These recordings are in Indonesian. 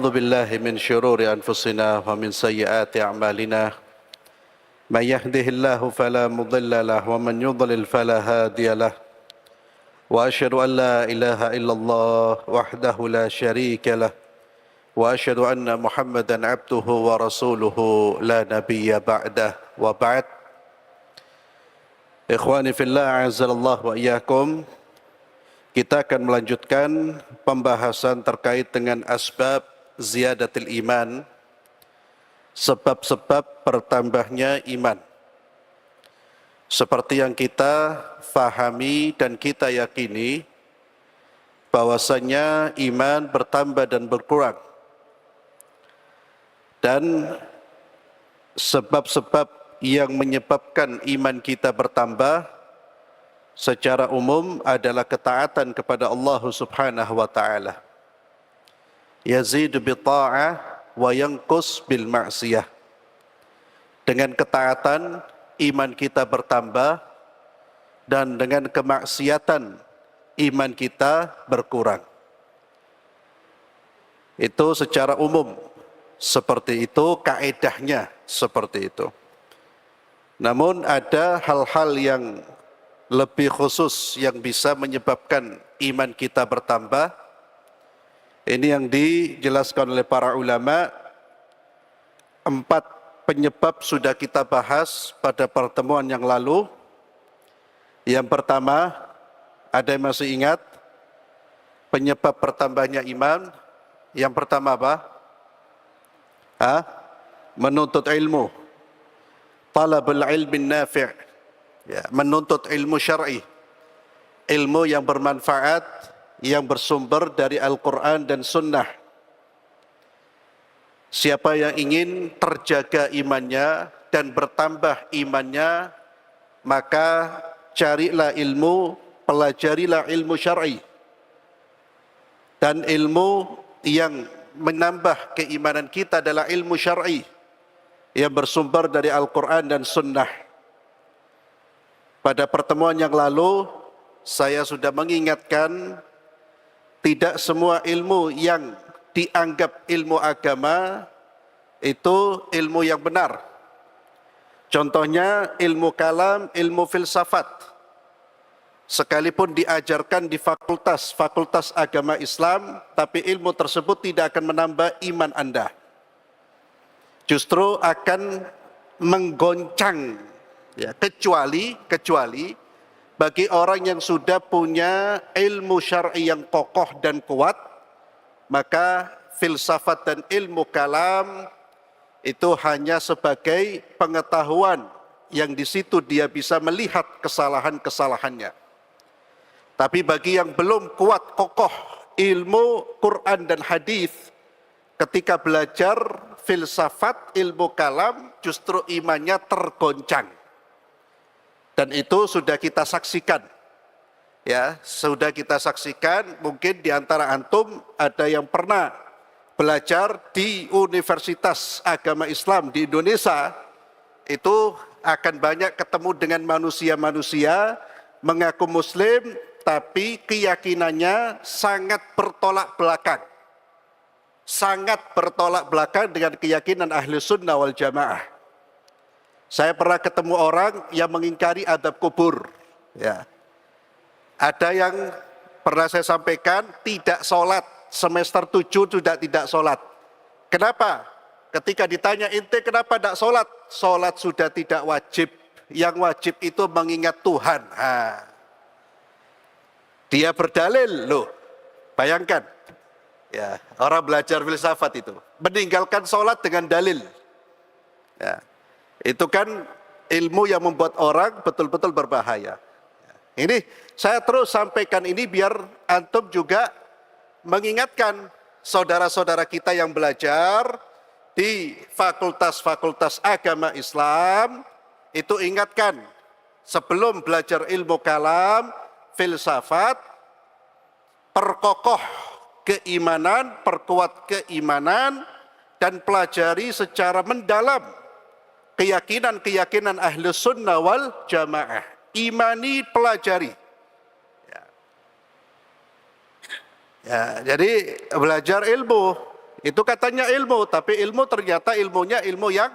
أعوذ بالله من شرور أنفسنا ومن سيئات أعمالنا من يهده الله فلا مضل له ومن يضلل فلا هادي له وأشهد أن لا إله إلا الله وحده لا شريك له وأشهد أن محمدا عبده ورسوله لا نبي بعده وبعد. Ikhwani fillah, a'azzallahu wa iyyakum. Kita akan melanjutkan pembahasan terkait dengan asbab ziyadatil iman, sebab-sebab bertambahnya iman. Seperti yang kita fahami dan kita yakini bahwasanya iman bertambah dan berkurang. Dan sebab-sebab yang menyebabkan iman kita bertambah secara umum adalah ketaatan kepada Allah Subhanahu wa taala. Yazidu bi ta'ah wa yanqus bil ma'siyah. Dengan ketaatan iman kita bertambah dan dengan kemaksiatan iman kita berkurang. Itu secara umum seperti itu, kaedahnya seperti itu. Namun ada hal-hal yang lebih khusus yang bisa menyebabkan iman kita bertambah. Ini yang dijelaskan oleh para ulama. 4 penyebab sudah kita bahas pada pertemuan yang lalu. Yang pertama, ada yang masih ingat penyebab bertambahnya iman? Yang pertama apa? Menuntut ilmu. Talabul ilmin nafi', ya, menuntut ilmu syar'i, ilmu yang bermanfaat, yang bersumber dari Al-Quran dan Sunnah. Siapa yang ingin terjaga imannya dan bertambah imannya, maka carilah ilmu, pelajarilah ilmu syar'i. Dan ilmu yang menambah keimanan kita adalah ilmu syar'i yang bersumber dari Al-Quran dan Sunnah. Pada pertemuan yang lalu, saya sudah mengingatkan, tidak semua ilmu yang dianggap ilmu agama itu ilmu yang benar. Contohnya ilmu kalam, ilmu filsafat. Sekalipun diajarkan di fakultas agama Islam, tapi ilmu tersebut tidak akan menambah iman Anda. Justru akan menggoncang, ya, kecuali bagi orang yang sudah punya ilmu syar'i yang kokoh dan kuat, maka filsafat dan ilmu kalam itu hanya sebagai pengetahuan yang di situ dia bisa melihat kesalahan-kesalahannya. Tapi bagi yang belum kuat kokoh ilmu Quran dan hadis, ketika belajar filsafat, ilmu kalam, justru imannya tergoncang. Dan itu sudah kita saksikan. Ya, sudah kita saksikan. Mungkin di antara antum ada yang pernah belajar di Universitas Agama Islam di Indonesia. Itu akan banyak ketemu dengan manusia-manusia mengaku muslim, tapi keyakinannya sangat bertolak belakang. Sangat bertolak belakang dengan keyakinan ahli sunnah wal jamaah. Saya pernah ketemu orang yang mengingkari adab kubur. Ya. Ada yang pernah saya sampaikan tidak sholat, semester 7 sudah tidak sholat. Kenapa? Ketika ditanya, ente kenapa tidak sholat? Sholat sudah tidak wajib, yang wajib itu mengingat Tuhan. Dia berdalil, loh, bayangkan. Ya, orang belajar filsafat itu meninggalkan sholat dengan dalil. Ya, itu kan ilmu yang membuat orang betul-betul berbahaya. Ya, ini saya terus sampaikan ini biar antum juga mengingatkan saudara-saudara kita yang belajar di fakultas-fakultas agama Islam, itu ingatkan sebelum belajar ilmu kalam, filsafat, perkokoh keimanan, perkuat keimanan, dan pelajari secara mendalam keyakinan-keyakinan ahli sunnah wal jamaah. Imani, pelajari. Ya, jadi belajar ilmu Itu katanya ilmu, tapi ilmu ternyata ilmunya ilmu yang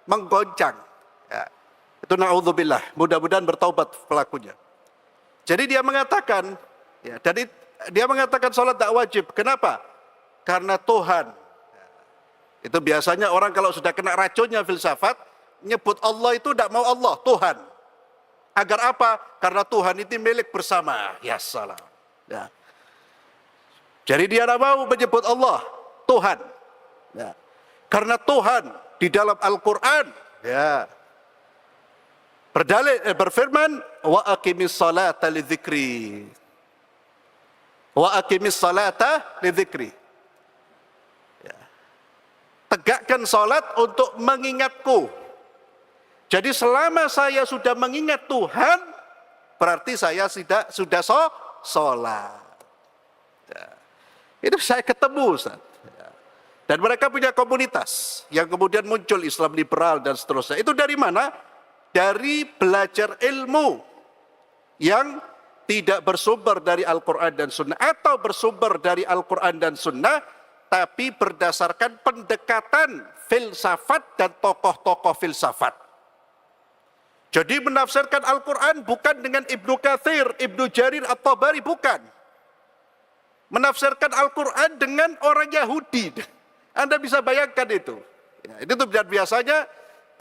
menggoncang. Ya. Itu na'udzubillah, mudah-mudahan bertaubat pelakunya. Jadi dia mengatakan, ya, dia mengatakan sholat tak wajib. Kenapa? Karena Tuhan. Itu biasanya orang kalau sudah kena racunnya filsafat, nyebut Allah itu tidak mau Allah, Tuhan. Agar apa? Karena Tuhan itu milik bersama. Ya salam. Ya. Jadi dia tidak mau menyebut Allah, Tuhan. Ya. Karena Tuhan di dalam Al-Quran, ya, berfirman, wa aqimis salata li dzikri. Wa aqimis salata li dzikri. Tegakkan salat untuk mengingatku. Jadi selama saya sudah mengingat Tuhan, berarti saya sudah sholat. Ya. Itu saya ketemu, Ustaz. Ya. Dan mereka punya komunitas yang kemudian muncul Islam liberal dan seterusnya. Itu dari mana? Dari belajar ilmu yang tidak bersumber dari Al-Quran dan Sunnah, atau bersumber dari Al-Quran dan Sunnah, tapi berdasarkan pendekatan filsafat dan tokoh-tokoh filsafat. Jadi menafsirkan Al-Quran bukan dengan Ibnu Katsir, Ibnu Jarir At-Tabari, bukan. Menafsirkan Al-Quran dengan orang Yahudi. Anda bisa bayangkan itu. Ya, itu biasanya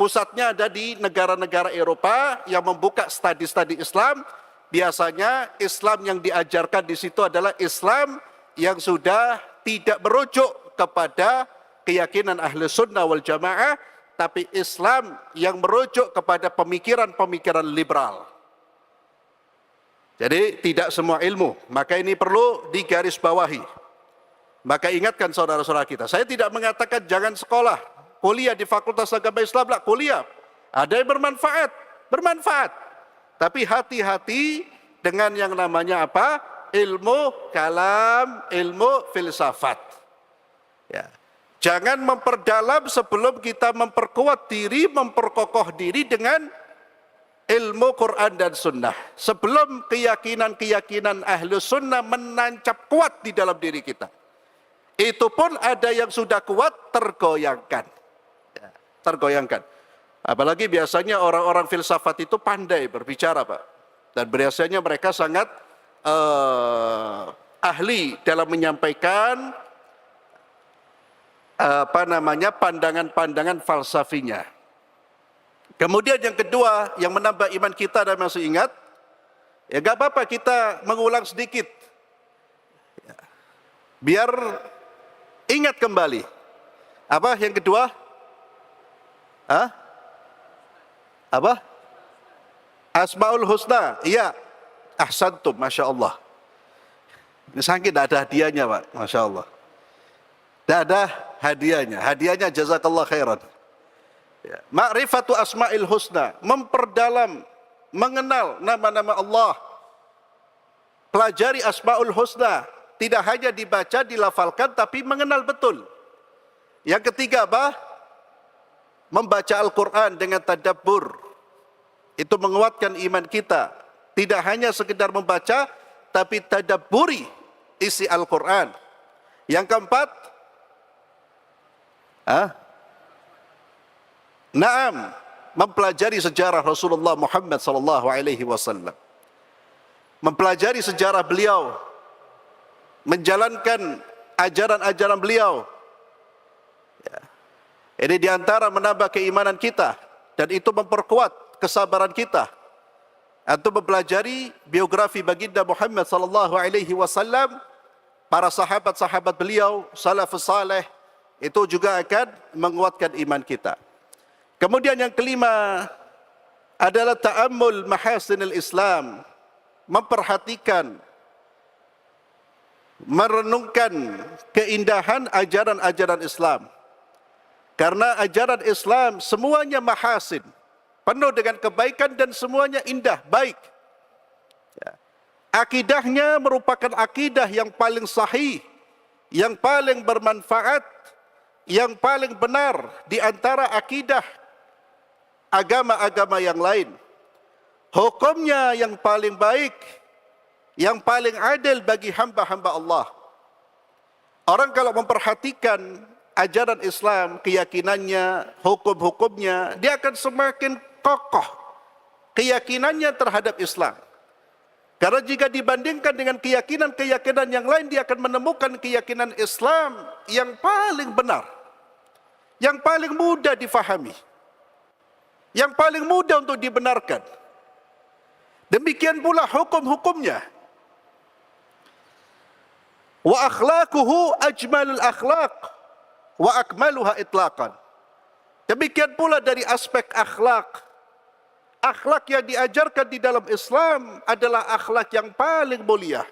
pusatnya ada di negara-negara Eropa yang membuka studi-studi Islam. Biasanya Islam yang diajarkan di situ adalah Islam yang sudah tidak merujuk kepada keyakinan ahli sunnah wal jamaah, tapi Islam yang merujuk kepada pemikiran-pemikiran liberal. Jadi tidak semua ilmu, maka ini perlu digarisbawahi. Maka ingatkan saudara-saudara kita, saya tidak mengatakan jangan sekolah, kuliah di Fakultas Agama Islam, lah kuliah. Ada yang bermanfaat. Tapi hati-hati dengan yang namanya apa? Ilmu kalam, ilmu filsafat. Ya. Jangan memperdalam sebelum kita memperkuat diri, memperkokoh diri dengan ilmu Quran dan Sunnah. Sebelum keyakinan-keyakinan ahlu sunnah menancap kuat di dalam diri kita. Itu pun ada yang sudah kuat tergoyangkan. Ya, tergoyangkan. Apalagi biasanya orang-orang filsafat itu pandai berbicara, Pak. Dan biasanya mereka sangat ahli dalam menyampaikan pandangan-pandangan falsafinya. Kemudian yang kedua yang menambah iman kita, dan masih ingat, ya gak apa-apa kita mengulang sedikit, ya, biar ingat kembali. Apa yang kedua? Apa? Asmaul Husna. Iya. Ahsantum, Masya Allah. Ini sakit, tidak ada hadiahnya, Pak. Masya Allah. Tidak ada hadiahnya. Hadiahnya jazakallah khairan. Ya. Ma'rifatu asma'il husna. Memperdalam, mengenal nama-nama Allah. Pelajari asma'ul husna. Tidak hanya dibaca, dilafalkan, tapi mengenal betul. Yang ketiga apa? Membaca Al-Quran dengan tadabbur. Itu menguatkan iman kita. Tidak hanya sekedar membaca, tapi tadabburi isi Al-Quran. Yang keempat, mempelajari sejarah Rasulullah Muhammad SAW. Mempelajari sejarah beliau, menjalankan ajaran-ajaran beliau. Ya. Ini diantara menambah keimanan kita, dan itu memperkuat kesabaran kita. Atau mempelajari biografi baginda Muhammad SAW, para sahabat-sahabat beliau, salafus saleh, itu juga akan menguatkan iman kita. Kemudian yang kelima adalah ta'ammul mahasinil Islam, memperhatikan, merenungkan keindahan ajaran-ajaran Islam. Karena ajaran Islam semuanya mahasin, penuh dengan kebaikan dan semuanya indah, baik. Ya. Akidahnya merupakan akidah yang paling sahih, yang paling bermanfaat, yang paling benar di antara akidah agama-agama yang lain. Hukumnya yang paling baik, yang paling adil bagi hamba-hamba Allah. Orang kalau memperhatikan ajaran Islam, keyakinannya, hukum-hukumnya, dia akan semakin kokoh keyakinannya terhadap Islam. Karena jika dibandingkan dengan keyakinan-keyakinan yang lain, dia akan menemukan keyakinan Islam yang paling benar, yang paling mudah difahami, yang paling mudah untuk dibenarkan. Demikian pula hukum-hukumnya. Wa akhlaquhu ajmalul akhlaq wa akmaluha itlaqan. Demikian pula dari aspek akhlak. Akhlak yang diajarkan di dalam Islam adalah akhlak yang paling mulia,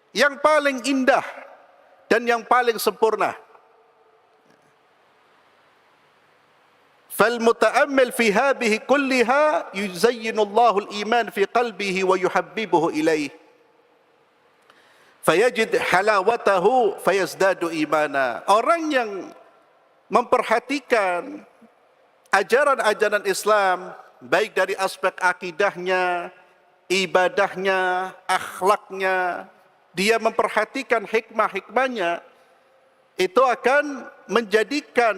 yang paling indah, dan yang paling sempurna. فالمتأمل في هذه كلها يزين الله الإيمان في قلبه ويحببه إليه فيجد حلاوته فيزداد إيمانا. Orang yang memperhatikan ajaran-ajaran Islam, baik dari aspek akidahnya, ibadahnya, akhlaknya, dia memperhatikan hikmah-hikmahnya, itu akan menjadikan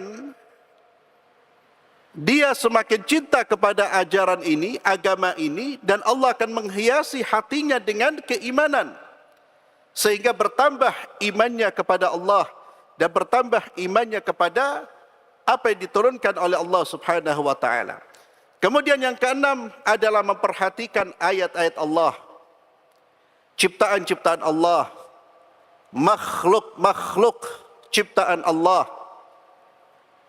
dia semakin cinta kepada ajaran ini, agama ini, dan Allah akan menghiasi hatinya dengan keimanan, sehingga bertambah imannya kepada Allah dan bertambah imannya kepada apa yang diturunkan oleh Allah Subhanahu wa taala. Kemudian yang keenam adalah memperhatikan ayat-ayat Allah, ciptaan-ciptaan Allah, makhluk-makhluk ciptaan Allah.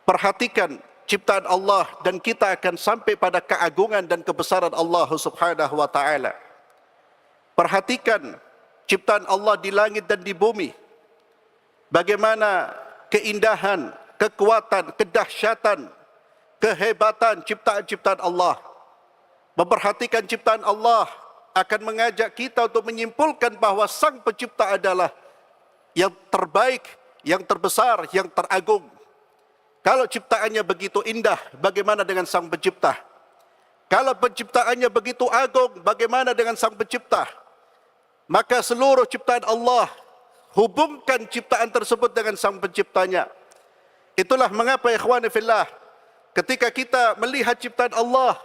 Perhatikan ciptaan Allah dan kita akan sampai pada keagungan dan kebesaran Allah Subhanahu wa taala. Perhatikan ciptaan Allah di langit dan di bumi. Bagaimana keindahan, kekuatan, kedahsyatan, kehebatan ciptaan-ciptaan Allah. Memperhatikan ciptaan Allah akan mengajak kita untuk menyimpulkan bahawa Sang Pencipta adalah yang terbaik, yang terbesar, yang teragung. Kalau ciptaannya begitu indah, bagaimana dengan Sang Pencipta? Kalau penciptaannya begitu agung, bagaimana dengan Sang Pencipta? Maka seluruh ciptaan Allah, hubungkan ciptaan tersebut dengan Sang Penciptanya. Itulah mengapa ikhwani fillah, ketika kita melihat ciptaan Allah,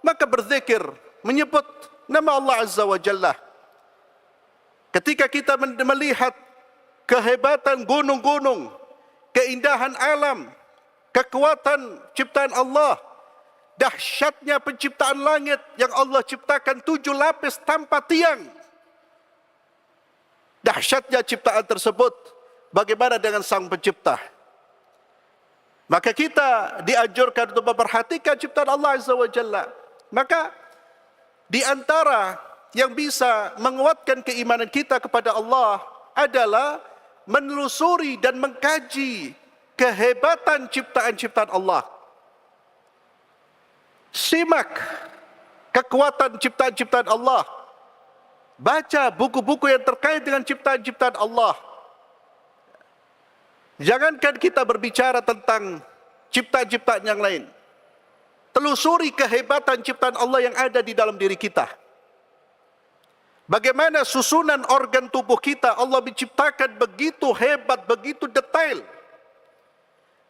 maka berzikir, menyebut nama Allah Azza wa Jalla. Ketika kita melihat kehebatan gunung-gunung, keindahan alam, kekuatan ciptaan Allah, dahsyatnya penciptaan langit yang Allah ciptakan 7 lapis tanpa tiang. Dahsyatnya ciptaan tersebut, bagaimana dengan Sang Pencipta? Maka kita dianjurkan untuk memperhatikan ciptaan Allah Azza wa Jalla. Maka di antara yang bisa menguatkan keimanan kita kepada Allah adalah menelusuri dan mengkaji kehebatan ciptaan-ciptaan Allah. Simak kekuatan ciptaan-ciptaan Allah. Baca buku-buku yang terkait dengan ciptaan-ciptaan Allah. Jangankan kita berbicara tentang ciptaan-ciptaan yang lain. Telusuri kehebatan ciptaan Allah yang ada di dalam diri kita. Bagaimana susunan organ tubuh kita Allah menciptakan begitu hebat, begitu detail.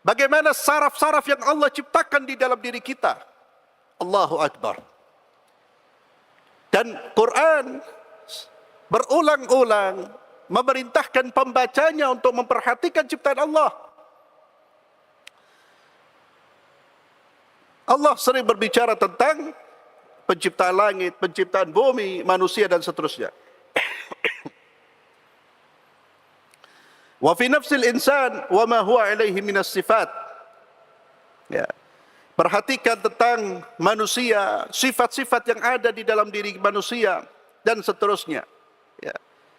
Bagaimana saraf-saraf yang Allah ciptakan di dalam diri kita. Allahu Akbar. Dan Quran berulang-ulang memerintahkan pembacanya untuk memperhatikan ciptaan Allah. Allah sering berbicara tentang penciptaan langit, penciptaan bumi, manusia dan seterusnya. Wa fi nafsil insan wa ma huwa alaihi minas sifat. Ya. Perhatikan tentang manusia, sifat-sifat yang ada di dalam diri manusia dan seterusnya. Ya.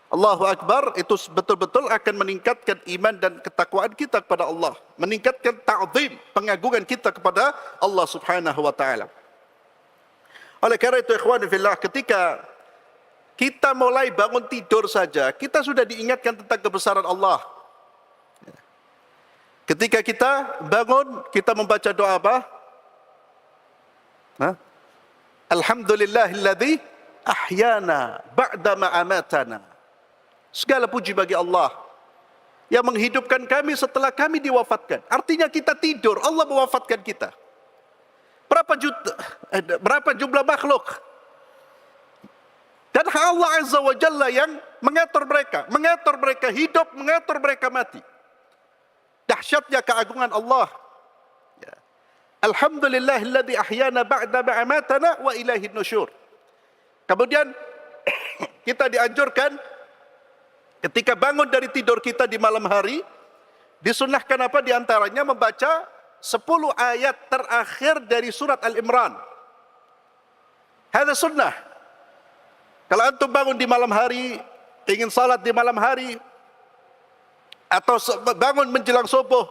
Allahu Akbar, itu betul-betul akan meningkatkan iman dan ketakwaan kita kepada Allah, meningkatkan ta'zim, pengagungan kita kepada Allah Subhanahu wa taala. Oleh karena itu ikhwan fillah, ketika kita mulai bangun tidur saja, kita sudah diingatkan tentang kebesaran Allah. Ketika kita bangun, kita membaca doa apa? Alhamdulillahilladzi ahyana ba'da ma amatana. Segala puji bagi Allah yang menghidupkan kami setelah kami diwafatkan. Artinya kita tidur, Allah mewafatkan kita. Berapa jumlah makhluk? Dan Allah Azza wa Jalla yang mengatur mereka hidup, mengatur mereka mati. Dahsyatnya keagungan Allah. Ya. Alhamdulillahilladzi ahyana ba'da ma amatana wa ilaihin nusyur. Kemudian kita dianjurkan ketika bangun dari tidur kita di malam hari, disunnahkan apa di antaranya membaca 10 ayat terakhir dari surat Al-Imran. Hadza sunnah. Kalau antum bangun di malam hari, ingin salat di malam hari, atau bangun menjelang subuh,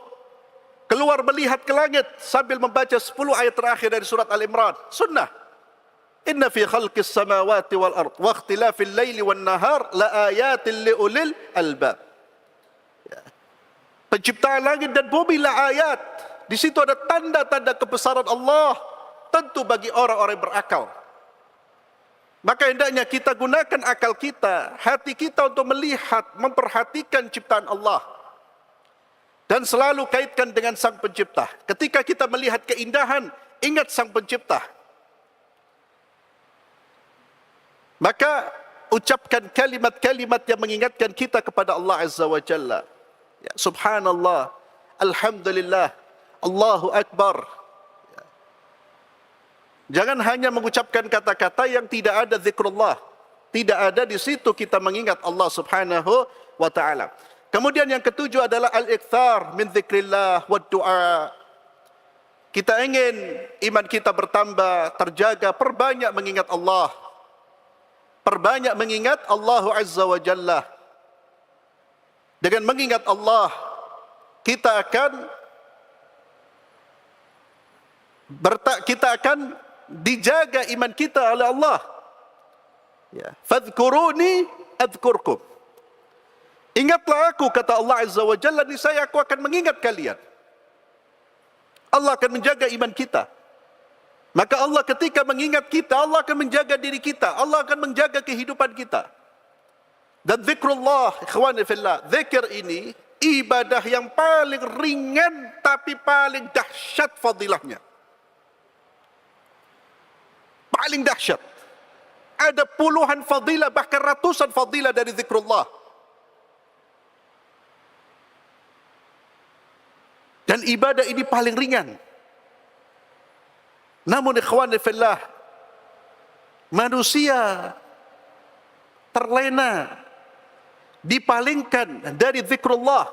keluar melihat ke langit sambil membaca 10 ayat terakhir dari surat Al-Imran, sunnah. Inna fi khalqis samawati wal ard wa ikhtilafil laili wan nahar la ayatin li ulil albab. Penciptaan langit dan bumi lah ayat. Di situ ada tanda-tanda kebesaran Allah, tentu bagi orang-orang yang berakal. Maka hendaknya kita gunakan akal kita, hati kita untuk melihat, memperhatikan ciptaan Allah. Dan selalu kaitkan dengan Sang Pencipta. Ketika kita melihat keindahan, ingat Sang Pencipta. Maka ucapkan kalimat-kalimat yang mengingatkan kita kepada Allah Azza wa Jalla. Ya, subhanallah, alhamdulillah, Allahu Akbar. Jangan hanya mengucapkan kata-kata yang tidak ada zikrullah. Tidak ada di situ kita mengingat Allah Subhanahu wa taala. Kemudian yang ketujuh adalah al-ikthar min zikrillah wa du'a. Kita ingin iman kita bertambah, terjaga, perbanyak mengingat Allah. Perbanyak mengingat Allah Azza wa Jalla. Dengan mengingat Allah, kita akan dijaga iman kita oleh Allah. Ya, fadhkuruni adzkurkum. Ingatlah aku, kata Allah Azza wa Jalla, niscaya aku akan mengingat kalian. Allah akan menjaga iman kita. Maka Allah ketika mengingat kita, Allah akan menjaga diri kita, Allah akan menjaga kehidupan kita. Dan zikrullah, ikhwani fillah, zikir ini ibadah yang paling ringan tapi paling dahsyat fadilahnya. Paling dahsyat. Ada puluhan fadilah, bahkan ratusan fadilah dari zikrullah. Dan ibadah ini paling ringan. Namun ikhwani fillah, manusia terlena, dipalingkan dari zikrullah,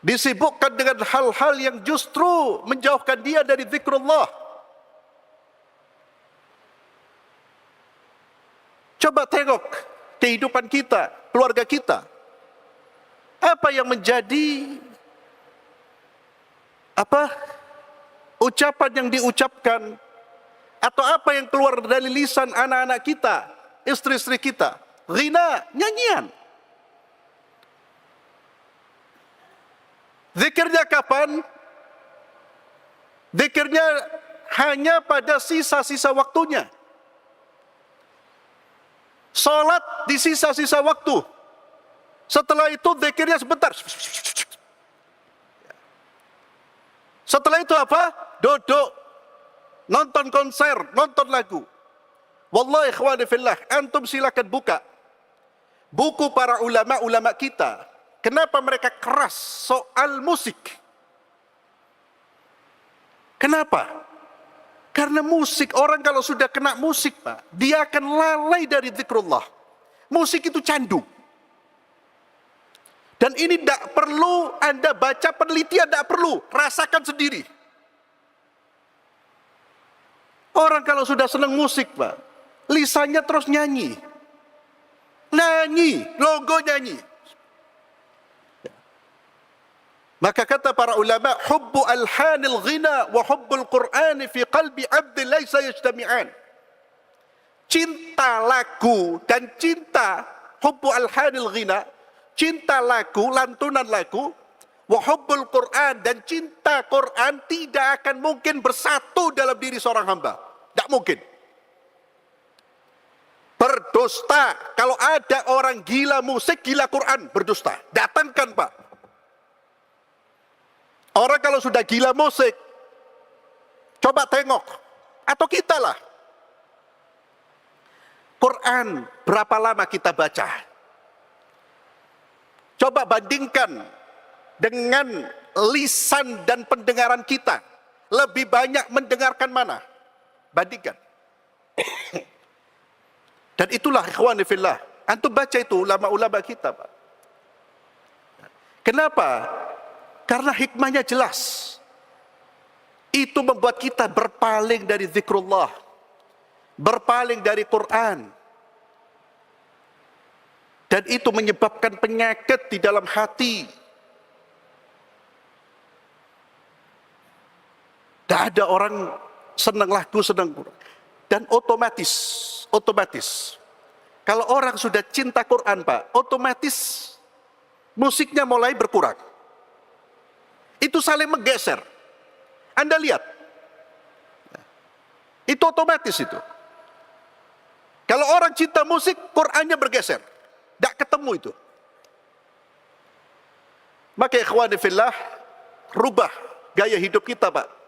disibukkan dengan hal-hal yang justru menjauhkan dia dari zikrullah. Coba tengok kehidupan kita, keluarga kita. Apa yang menjadi ucapan yang diucapkan, atau apa yang keluar dari lisan anak-anak kita, istri-istri kita? Ghina, nyanyian. Zikirnya kapan? Zikirnya hanya pada sisa-sisa waktunya. Salat di sisa-sisa waktu. Setelah itu zikirnya sebentar. Setelah itu apa? Duduk, nonton konser, nonton lagu. Wallahi ikhwani fillah, antum silakan buka buku para ulama-ulama kita. Kenapa mereka keras soal musik? Kenapa? Karena musik, orang kalau sudah kena musik, Pak, dia akan lalai dari zikrullah. Musik itu candu. Dan ini tidak perlu Anda baca penelitian, tidak perlu, rasakan sendiri. Orang kalau sudah senang musik, Pak, lisannya terus nyanyi. Nyanyi, logo nyanyi. Maka kata para ulama, hubbu alhanil ghina wa hubbul Qur'ani fi qalbi abdi laysa yajtami'an. Cinta lagu dan cinta hubbu alhanil ghina, cinta lagu, lantunan lagu, wa hubbul Qur'an, dan cinta Qur'an tidak akan mungkin bersatu dalam diri seorang hamba. Tidak mungkin. berdusta. Kalau ada orang gila musik, gila Quran, berdusta. Datangkan Pak. Orang kalau sudah gila musik, coba tengok. Atau kita lah. Quran, berapa lama kita baca? Coba bandingkan dengan lisan dan pendengaran kita. Lebih banyak mendengarkan mana? Bandingkan. Dan itulah ikhwani fillah. Antum baca itu ulama-ulama kita, Pak. Kenapa? Karena hikmahnya jelas. Itu membuat kita berpaling dari zikrullah. Berpaling dari Quran. Dan itu menyebabkan penyakit di dalam hati. Tidak ada orang senang lagu, senang Quran. Dan otomatis. Kalau orang sudah cinta Quran, Pak, otomatis musiknya mulai berkurang. Itu saling menggeser. Anda lihat. Itu otomatis itu. Kalau orang cinta musik, Qurannya bergeser. Tidak ketemu itu. Maka ikhwani fillah, rubah gaya hidup kita, Pak.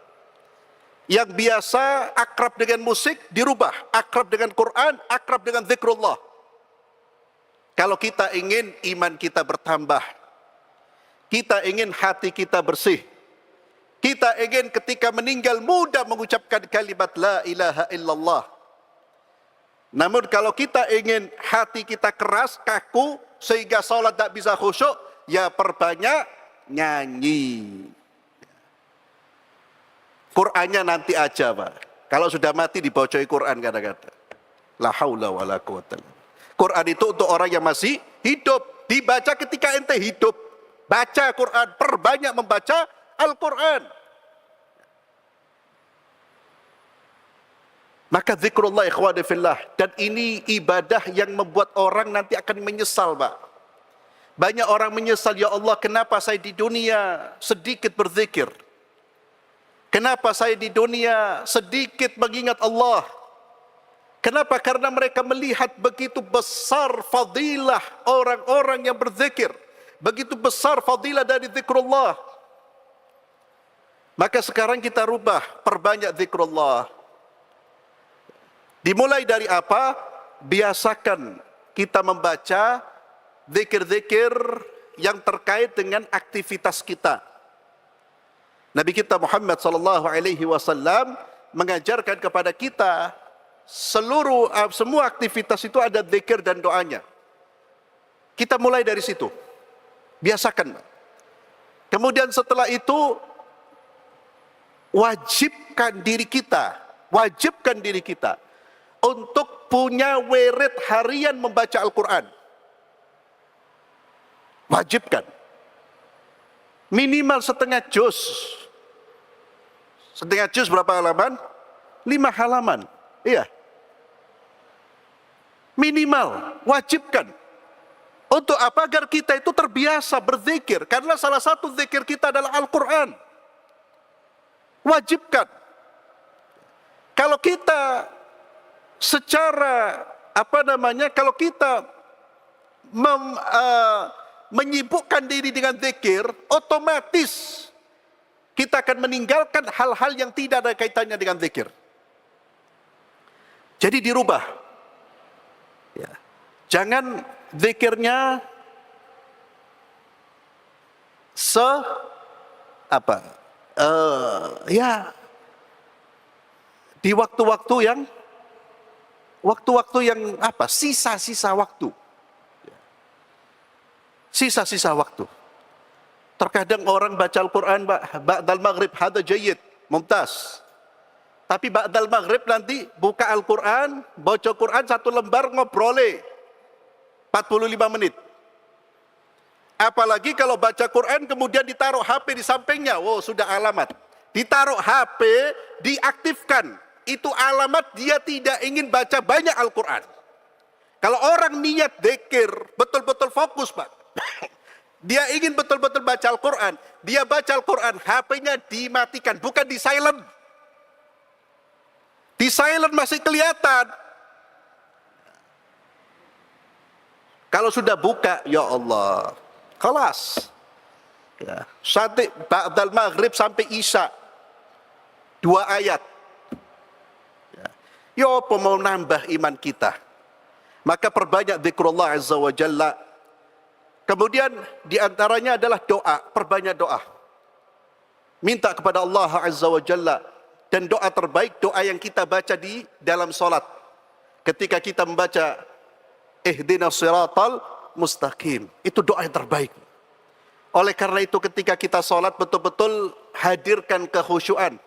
Yang biasa akrab dengan musik dirubah, akrab dengan Quran, akrab dengan zikrullah. Kalau kita ingin iman kita bertambah, kita ingin hati kita bersih, kita ingin ketika meninggal mudah mengucapkan kalimat la ilaha illallah. Namun kalau kita ingin hati kita keras, kaku, sehingga salat tak bisa khusyuk, ya perbanyak nyanyi. Qurannya nanti aja, Pak. Kalau sudah mati dibocoi Quran kadang-kadang. La haula wa la quwata. Quran itu untuk orang yang masih hidup. Dibaca ketika ente hidup. Baca Quran, perbanyak membaca Al-Quran. Maka zikrullah ikhwani fillah. Dan ini ibadah yang membuat orang nanti akan menyesal, Pak. Banyak orang menyesal, ya Allah kenapa saya di dunia sedikit berzikir. Kenapa saya di dunia sedikit mengingat Allah? Kenapa? Karena mereka melihat begitu besar fadilah orang-orang yang berzikir. Begitu besar fadilah dari zikrullah. Maka sekarang kita rubah, perbanyak zikrullah. Dimulai dari apa? Biasakan kita membaca zikir-zikir yang terkait dengan aktivitas kita. Nabi kita Muhammad SAW mengajarkan kepada kita semua aktivitas itu ada zikir dan doanya. Kita mulai dari situ. Biasakan. Kemudian setelah itu wajibkan diri kita untuk punya wirid harian membaca Al-Quran. Wajibkan. Minimal setengah juz. Setengah juz berapa halaman? 5 halaman. Iya. Minimal, wajibkan. Untuk apa? Agar kita itu terbiasa berzikir. Karena salah satu zikir kita adalah Al-Quran. Wajibkan. Kalau kita secara kalau kita menyibukkan diri dengan zikir, otomatis kita akan meninggalkan hal-hal yang tidak ada kaitannya dengan zikir. Jadi dirubah. Ya. Jangan zikirnya di waktu-waktu yang sisa-sisa waktu. Sisa-sisa waktu. Terkadang orang baca Al-Quran ba'dal maghrib hadza jayyid, mumtaz. Tapi ba'dal maghrib nanti buka Al-Quran, baca Quran 1 lembar ngobrole 45 menit. Apalagi kalau baca Quran kemudian ditaruh HP di sampingnya, wow sudah alamat. Ditaruh HP, diaktifkan. Itu alamat dia tidak ingin baca banyak Al-Quran. Kalau orang niat dzikir, betul-betul fokus, Pak. Dia ingin betul-betul baca Al-Quran. Dia baca Al-Quran, HP-nya dimatikan, bukan di silent. Di silent masih kelihatan. Kalau sudah buka, ya Allah, kelas. Ya. Syatik ba'dal maghrib sampai isya, 2 ayat. Ya apa mau nambah iman kita? Maka perbanyak zikrullah azza wa jalla. Kemudian diantaranya adalah doa, perbanyak doa. Minta kepada Allah azza wa jalla. Dan doa terbaik, doa yang kita baca di dalam solat. Ketika kita membaca ihdinas siratal mustaqim, itu doa yang terbaik. Oleh karena itu ketika kita solat betul-betul hadirkan kekhusyuan.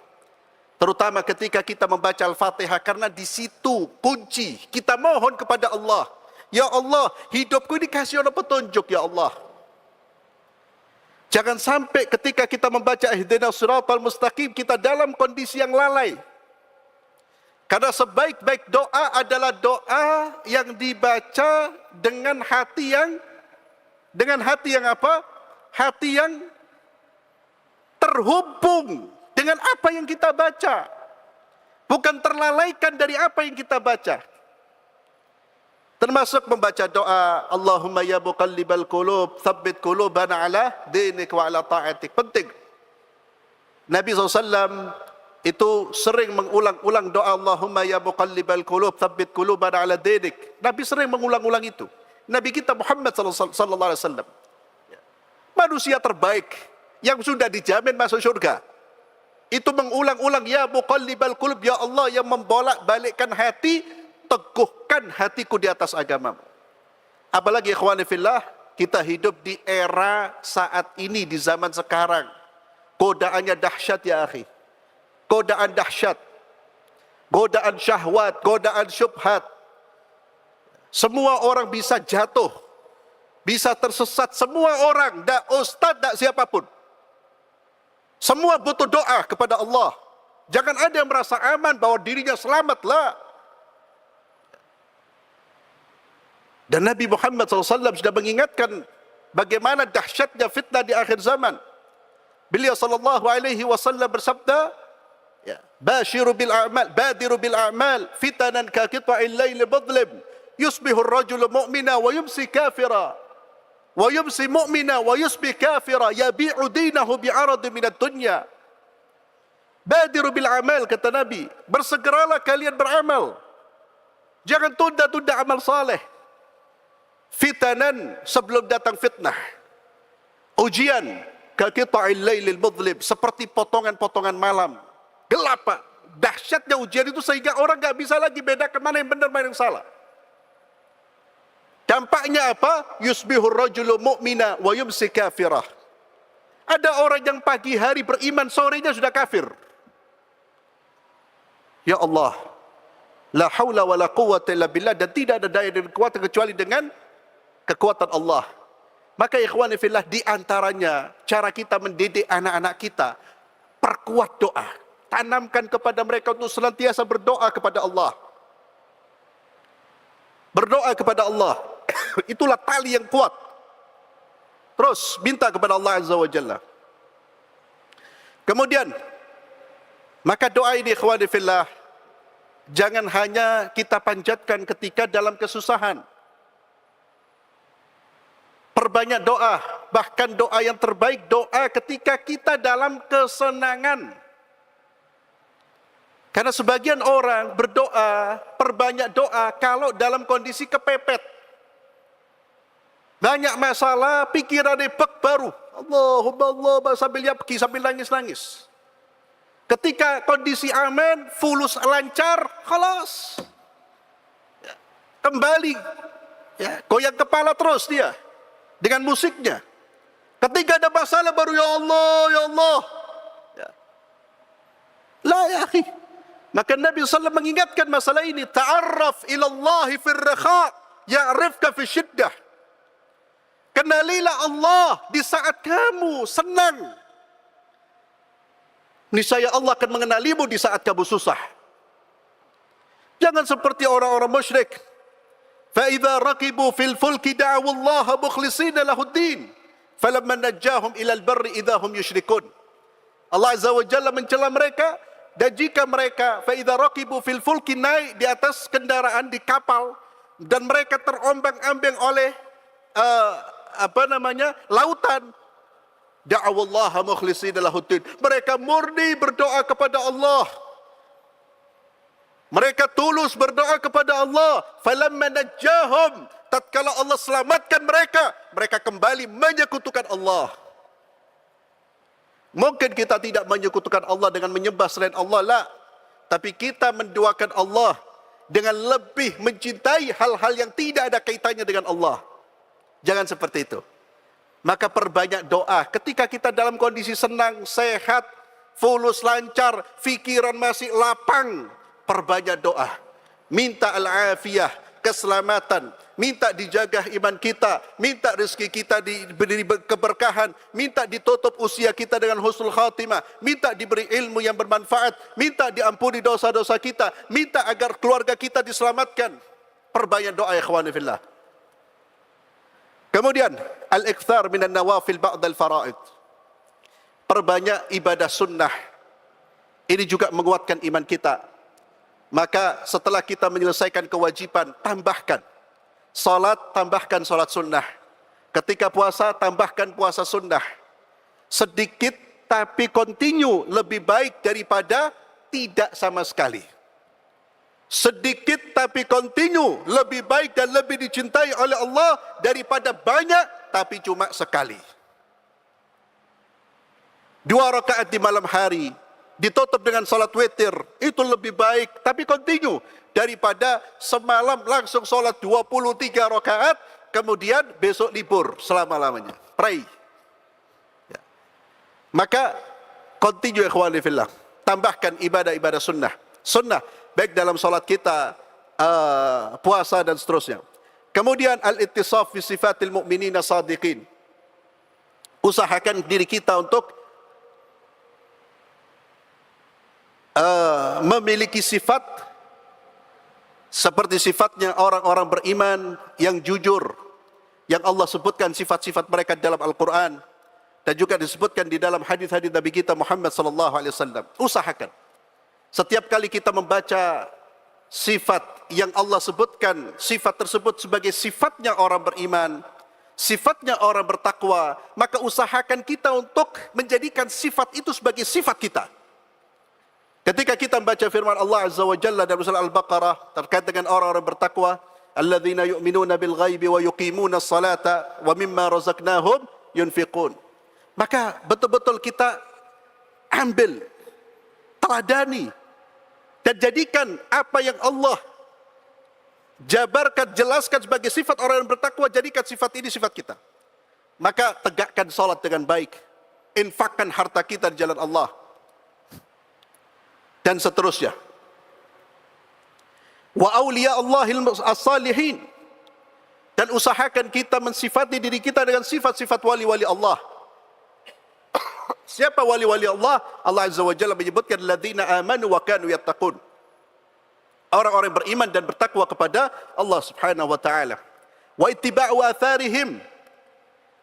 Terutama ketika kita membaca Al-Fatihah, karena di situ kunci kita mohon kepada Allah. Ya Allah, hidupku ini kasih orang petunjuk, ya Allah. Jangan sampai ketika kita membaca ihdinas siratal mustaqim kita dalam kondisi yang lalai. Karena sebaik-baik doa adalah doa yang dibaca dengan hati yang apa? Hati yang terhubung dengan apa yang kita baca, bukan terlalaikan dari apa yang kita baca. Termasuk membaca doa Allahumma ya muqallibal qulub tsabbit qulubana ala dinik wa ala ta'atik. Penting. Nabi SAW itu sering mengulang-ulang doa Allahumma ya muqallibal qulub tsabbit qulubana ala dinik. Nabi sering mengulang-ulang itu. Nabi kita Muhammad sallallahu alaihi wasallam, manusia terbaik yang sudah dijamin masuk surga, itu mengulang-ulang ya muqallibal qulub, ya Allah yang membolak-balikkan hati, teguhkan hatiku di atas agamamu. Apalagi ikhwani fillah, kita hidup di era saat ini, di zaman sekarang. Godaannya dahsyat ya akhi. Godaan dahsyat. Godaan syahwat, godaan syubhat. Semua orang bisa jatuh, bisa tersesat, semua orang, dak ustaz, dak siapapun. Semua butuh doa kepada Allah. Jangan ada yang merasa aman bahwa dirinya selamat, lah. Dan Nabi Muhammad SAW sudah mengingatkan bagaimana dahsyatnya fitnah di akhir zaman. Beliau sallallahu alaihi wasallam bersabda, ya, basyiru bil a'mal, badiru bil a'mal, fitanan ka qita'il lail mudlim, yusbihu ar-rajulu mu'mina wa yumsi kafira. Wa yumsi mu'mina wa yusbi kafira yabi'u dinahu bi'arad minad dunya. Badiru bil amal, kata Nabi, bersegeralah kalian beramal. Jangan tunda-tunda amal saleh. Fitanan, sebelum datang fitnah. Ujian, ka qita'il lailil mudlim, seperti potongan-potongan malam. Gelap, Pak. Dahsyatnya ujian itu sehingga orang enggak bisa lagi bedakan mana yang benar, mana yang salah. Dampaknya apa? Yusbihur rajulu mu'mina wa yumsi kafirah. Ada orang yang pagi hari beriman, sorenya sudah kafir. Ya Allah, la haula wa la quwwata illa billah, dan tidak ada daya dan kekuatan kecuali dengan kekuatan Allah. Maka ikhwani fillah, di antaranya cara kita mendidik anak-anak kita, perkuat doa. Tanamkan kepada mereka untuk senantiasa berdoa kepada Allah. Berdoa kepada Allah. Itulah tali yang kuat. Terus minta kepada Allah Azza wa Jalla. Kemudian, maka doa ini ikhwani fillah, jangan hanya kita panjatkan ketika dalam kesusahan. Perbanyak doa, bahkan doa yang terbaik, doa ketika kita dalam kesenangan. Karena sebagian orang berdoa, perbanyak doa kalau dalam kondisi kepepet. Banyak masalah, pikiran bek baru. Allahumma sambil pergi sambil nangis-nangis. Ketika kondisi aman, fulus lancar, khalas. Ya, kembali. Ya, goyang kepala terus dia. Dengan musiknya. Ketika ada masalah baru, ya Allah, ya Allah. Ya. La ya akhi. Maka Nabi SAW mengingatkan masalah ini. Ta'arraf ilallahi fir rakha, ya'rifka fi syiddah. Kenalilah Allah di saat kamu senang. Niscaya Allah akan mengenalimu di saat kamu susah. Jangan seperti orang-orang musyrik. فَإِذَا رَكِبُوا فِي الْفُلْكِ دَعَوُوا اللَّهَ مُخْلِصِينَ لَهُ الدِّينَ فَلَمَّا نَجَّاهُمْ إِلَى الْبَرِّ إِذَا هُمْ يُشْرِكُونَ. Allah Azza wa Jalla mencela mereka, dan jika mereka فَإِذَا رَكِبُوا فِي الْفُلْكِ, naik di atas kendaraan, di kapal, dan mereka terombang-ambing oleh lautan. Da'awallaha mukhlishina lahuddin. Mereka murni berdoa kepada Allah. Mereka tulus berdoa kepada Allah. Falamma najjahum, tatkala Allah selamatkan mereka, mereka kembali menyekutukan Allah. Mungkin kita tidak menyekutukan Allah dengan menyembah selain Allah, la. Tapi kita mendoakan Allah dengan lebih mencintai hal-hal yang tidak ada kaitannya dengan Allah. Jangan seperti itu. Maka perbanyak doa. Ketika kita dalam kondisi senang, sehat, fulus, lancar, fikiran masih lapang, perbanyak doa. Minta al-afiyah, keselamatan. Minta dijaga iman kita. Minta rezeki kita diberi keberkahan. Minta ditutup usia kita dengan husnul khatimah. Minta diberi ilmu yang bermanfaat. Minta diampuni dosa-dosa kita. Minta agar keluarga kita diselamatkan. Perbanyak doa ya ikhwani fillah. Kemudian al-ikthar minan nawafil ba'dal fara'id. Perbanyak ibadah sunnah. Ini juga menguatkan iman kita. Maka setelah kita menyelesaikan kewajiban, tambahkan salat, tambahkan salat sunnah. Ketika puasa, tambahkan puasa sunnah. Sedikit tapi continue lebih baik daripada tidak sama sekali. Sedikit tapi continue lebih baik dan lebih dicintai oleh Allah daripada banyak tapi cuma sekali. 2 rakaat di malam hari ditutup dengan salat witir, itu lebih baik tapi continue daripada semalam langsung salat 23 rakaat kemudian besok libur selama-lamanya. Pray. Ya. Maka continue ikhwani fillah. Tambahkan ibadah-ibadah sunnah. Sunnah baik dalam salat kita, puasa dan seterusnya. Kemudian al-ittisaf fi sifatil mu'minina sadiqin. Usahakan diri kita untuk memiliki sifat seperti sifatnya orang-orang beriman yang jujur, yang Allah sebutkan sifat-sifat mereka dalam Al-Quran dan juga disebutkan di dalam hadis-hadis Nabi kita Muhammad sallallahu alaihi wasallam. Usahakan setiap kali kita membaca sifat yang Allah sebutkan, sifat tersebut sebagai sifatnya orang beriman, sifatnya orang bertakwa, maka usahakan kita untuk menjadikan sifat itu sebagai sifat kita. Ketika kita membaca firman Allah Azza wa Jalla dalam surah Al-Baqarah terkait dengan orang-orang bertakwa, alladzina yu'minuna bil ghaibi wa yuqimuna as-salata wa mimma razaqnahum yunfiqun. Maka betul-betul kita ambil, teladani dan jadikan apa yang Allah jabarkan, jelaskan sebagai sifat orang yang bertakwa, jadikan sifat ini sifat kita. Maka tegakkan salat dengan baik, infakkan harta kita di jalan Allah, dan seterusnya. Wa awliya Allahil as-salihin. Dan usahakan kita mensifati diri kita dengan sifat-sifat wali-wali Allah. Siapa wali-wali Allah? Allah Azza wa Jalla menyebutkan alladzina amanu wa kanu yattaqun. Orang-orang beriman dan bertakwa kepada Allah Subhanahu wa taala. Wa ittiba'u atharihim.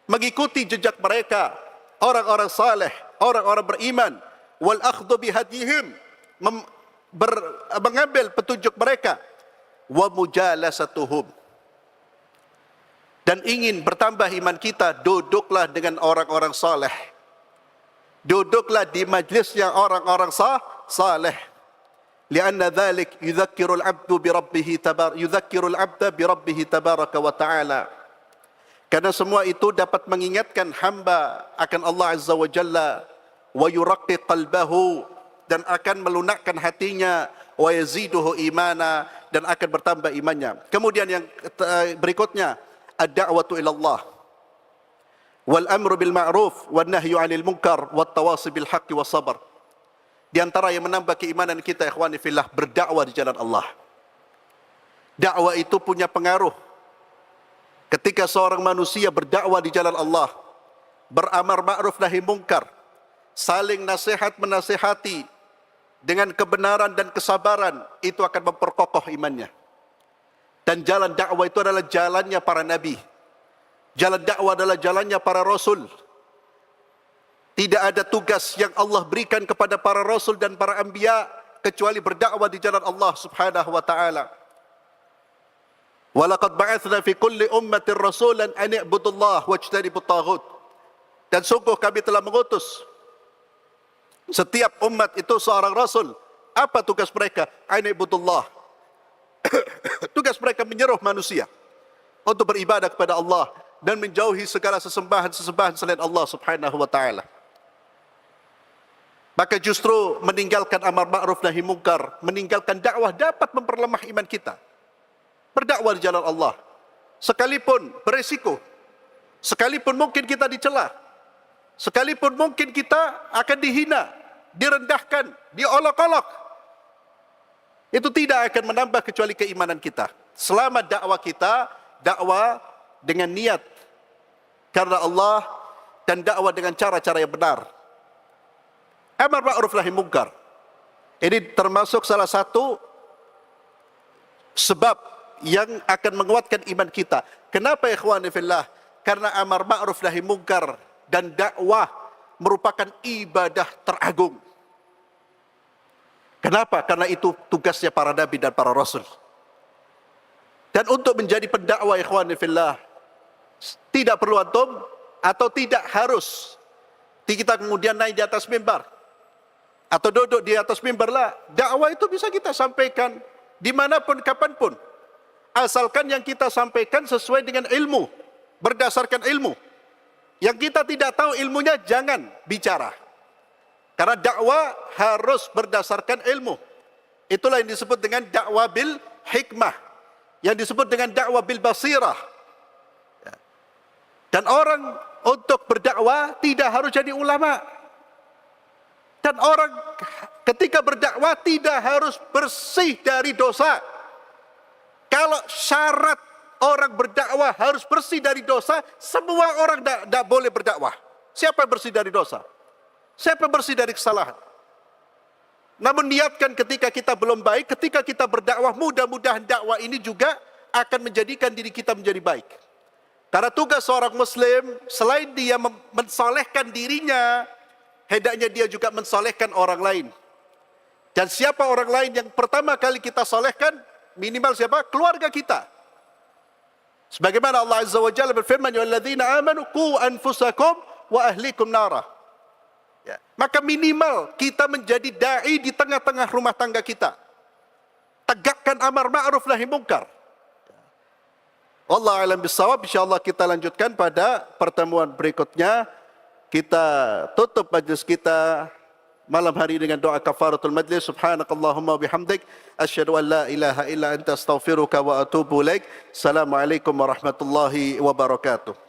Mengikuti jejak mereka, orang-orang saleh, orang-orang beriman, wal akhdhu bihadihim. Mengambil petunjuk mereka, wa mujalasatuhum, dan ingin bertambah iman kita, duduklah dengan orang-orang saleh, duduklah di majlisnya orang-orang saleh. Lianna dzalik yudzakkiru al-'abdu bi rabbih yudzakkiru al-'abda bi rabbih tabaraka wa ta'ala. Karena semua itu dapat mengingatkan hamba akan Allah Azza wa Jalla, wa yuraqqiq qalbahu, dan akan melunakkan hatinya, wa yaziduhu imana, dan akan bertambah imannya. Kemudian yang berikutnya, ad-da'watu ila Allah wal amru bil ma'ruf wan nahyu 'anil munkar wat tawasi bil haqqi was sabr. Di antara yang menambah keimanan kita ikhwani fillah, berdakwah di jalan Allah. Dakwah itu punya pengaruh. Ketika seorang manusia berdakwah di jalan Allah, beramar ma'ruf nahi munkar, saling nasihat menasihati dengan kebenaran dan kesabaran, itu akan memperkokoh imannya. Dan jalan dakwah itu adalah jalannya para nabi. Jalan dakwah adalah jalannya para rasul. Tidak ada tugas yang Allah berikan kepada para rasul dan para anbiya kecuali berdakwah di jalan Allah Subhanahu wa taala. Walaqad ba'atsna fi kulli ummatin rasulan an i'budullah wajtanibut taghut. Dan sungguh kami telah mengutus setiap umat itu seorang rasul. Apa tugas mereka? An i'budullah. Tugas mereka menyeru manusia untuk beribadah kepada Allah dan menjauhi segala sesembahan-sesembahan selain Allah Subhanahu wa taala. Maka justru meninggalkan amar ma'ruf nahi munkar, meninggalkan dakwah dapat memperlemah iman kita. Berdakwah di jalan Allah, sekalipun beresiko, sekalipun mungkin kita dicela, sekalipun mungkin kita akan dihina, direndahkan, diolok-olok, itu tidak akan menambah kecuali keimanan kita. Selama dakwah kita, dakwah dengan niat karena Allah dan dakwah dengan cara-cara yang benar. Amar ma'ruf nahi munkar. Ini termasuk salah satu sebab yang akan menguatkan iman kita. Kenapa ikhwani fillah? Karena amar ma'ruf nahi munkar dan dakwah merupakan ibadah teragung. Kenapa? Karena itu tugasnya para nabi dan para rasul. Dan untuk menjadi pendakwah ikhwani fillah, tidak perlu antum atau tidak harus kita kemudian naik di atas mimbar atau duduk di atas mimbar lah. Dakwah itu bisa kita sampaikan dimanapun, kapanpun, asalkan yang kita sampaikan sesuai dengan ilmu, berdasarkan ilmu. Yang kita tidak tahu ilmunya jangan bicara, karena dakwah harus berdasarkan ilmu. Itulah yang disebut dengan dakwah bil hikmah, yang disebut dengan dakwah bil basirah. Dan orang untuk berdakwah tidak harus jadi ulama. Dan orang ketika berdakwah tidak harus bersih dari dosa. Kalau syarat orang berdakwah harus bersih dari dosa, semua orang tidak boleh berdakwah. Siapa yang bersih dari dosa? Siapa yang bersih dari kesalahan? Namun niatkan ketika kita belum baik, ketika kita berdakwah, mudah-mudahan dakwah ini juga akan menjadikan diri kita menjadi baik. Karena tugas seorang muslim, selain dia mensolehkan dirinya, hendaknya dia juga mensolehkan orang lain. Dan siapa orang lain yang pertama kali kita solehkan? Minimal siapa? Keluarga kita. Sebagaimana Allah Azza wa Jalla berfirman, ya alladzina amanu qu anfusakum wa ahlikum nara. Ya. Maka minimal kita menjadi da'i di tengah-tengah rumah tangga kita. Tegakkan amar ma'ruf nahi munkar. Wallahu a'lam bissawab. Insyaallah kita lanjutkan pada pertemuan berikutnya. Kita tutup majlis kita malam hari dengan doa kafaratul majlis. Subhanakallahumma bihamdik asyhadu an la ilaha illa anta astaghfiruka wa atubu ilaik. Assalamualaikum warahmatullahi wabarakatuh.